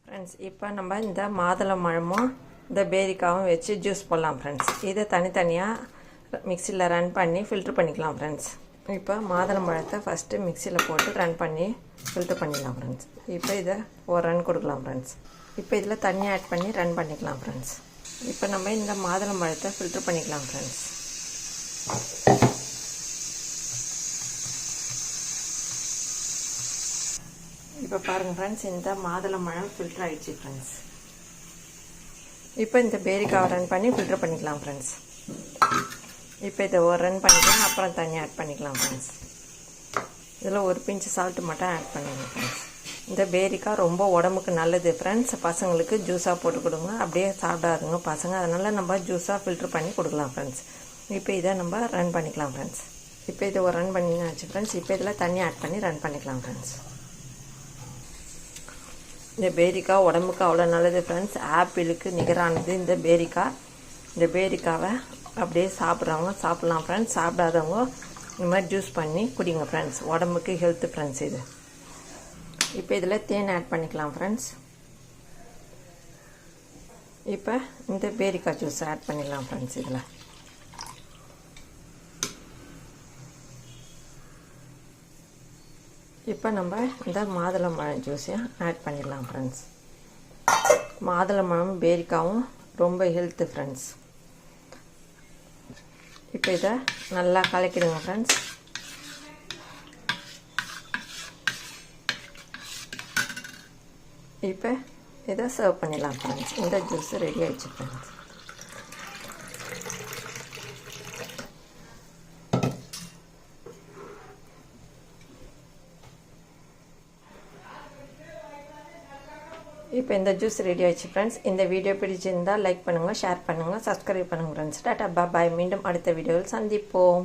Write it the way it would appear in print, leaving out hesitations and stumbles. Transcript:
Friends, இப்போ நம்ம இந்த மாதுளம்பழமும் இந்த பேரிக்காவும் வச்சு ஜூஸ் போடலாம் ஃப்ரெண்ட்ஸ். இதை தனித்தனியாக மிக்சியில் ரன் பண்ணி ஃபில்ட்ரு பண்ணிக்கலாம் ஃப்ரெண்ட்ஸ். இப்போ மாதுளம்பழத்தை ஃபஸ்ட்டு மிக்சியில் போட்டு ரன் பண்ணி ஃபில்ட்ரு பண்ணிக்கலாம் ஃப்ரெண்ட்ஸ். இப்போ இதை ஒரு ரன் கொடுக்கலாம் ஃப்ரெண்ட்ஸ். இப்போ இதில் தண்ணி ஆட் பண்ணி ரன் பண்ணிக்கலாம் ஃப்ரெண்ட்ஸ். இப்போ நம்ம இந்த மாதுளம்பழத்தை ஃபில்ட்ரு பண்ணிக்கலாம் ஃப்ரெண்ட்ஸ். இப்போ பாருங்கள் ஃப்ரெண்ட்ஸ், இந்த மாதுளம்பழம் ஃபில்ட்ரு ஆகிடுச்சு ஃப்ரெண்ட்ஸ். இப்போ இந்த பேரிக்காவை ரன் பண்ணி ஃபில்ட்ரு பண்ணிக்கலாம் ஃப்ரெண்ட்ஸ். இப்போ இதை ஒரு ரன் பண்ணிக்கலாம், அப்புறம் தண்ணி ஆட் பண்ணிக்கலாம் ஃப்ரெண்ட்ஸ். இதில் ஒரு பிஞ்சு சால்ட்டு மட்டும் ஆட் பண்ணிக்கலாம் ஃப்ரெண்ட்ஸ். இந்த பேரிக்காய் ரொம்ப உடம்புக்கு நல்லது ஃப்ரெண்ட்ஸ். பசங்களுக்கு ஜூஸாக போட்டு கொடுங்க, அப்படியே சாப்பிடாதுங்க பசங்க, அதனால் நம்ம ஜூஸாக ஃபில்ட்ரு பண்ணி கொடுக்கலாம் ஃப்ரெண்ட்ஸ். இப்போ இதை நம்ம ரன் பண்ணிக்கலாம் ஃப்ரெண்ட்ஸ். இப்போ இதை ஒரு ரன் பண்ணியாச்சு ஃப்ரெண்ட்ஸ். இப்போ இதில் தண்ணி ஆட் பண்ணி ரன் பண்ணிக்கலாம் ஃப்ரெண்ட்ஸ். இந்த பேரிக்காய் உடம்புக்கு அவ்வளோ நல்லது ஃப்ரெண்ட்ஸ். ஆப்பிளுக்கு நிகரானது இந்த பேரிக்காய். இந்த பேரிக்காவை அப்படியே சாப்பிட்றவங்க சாப்பிட்லாம் ஃப்ரெண்ட்ஸ், சாப்பிடாதவங்க இந்த மாதிரி ஜூஸ் பண்ணி குடிங்க ஃப்ரெண்ட்ஸ். உடம்புக்கு ஹெல்த்து ஃப்ரெண்ட்ஸ் இது. இப்போ இதில் தேன் ஆட் பண்ணிக்கலாம் ஃப்ரெண்ட்ஸ். இப்போ இந்த பேரிக்காய் ஜூஸ் ஆட் பண்ணிடலாம் ஃப்ரெண்ட்ஸ். இதில் இப்போ நம்ம இந்த மாதுளம்பழம் ஜூஸையும் ஆட் பண்ணிடலாம் ஃப்ரெண்ட்ஸ். மாதுளம்பழம் பேரிக்காவும் ரொம்ப ஹெல்த்து ஃப்ரெண்ட்ஸ். இப்போ இதை நல்லா கலக்கிடுங்க ஃப்ரெண்ட்ஸ். இப்போ இதை சர்வ் பண்ணிடலாம் ஃப்ரெண்ட்ஸ். இந்த ஜூஸ் ரெடி ஆகிடுச்சு ஃப்ரெண்ட்ஸ். இப்போ இந்த ஜூஸ் ரெடி ஆயிடுச்சு ஃப்ரெண்ட்ஸ். இந்த வீடியோ பிடிச்சிருந்தால் லைக் பண்ணுங்கள், ஷேர் பண்ணுங்கள், சப்ஸ்கிரைப் பண்ணுங்கள் ஃப்ரெண்ட்ஸ். டாடா பாய். மீண்டும் அடுத்த வீடியோவில் சந்திப்போம்.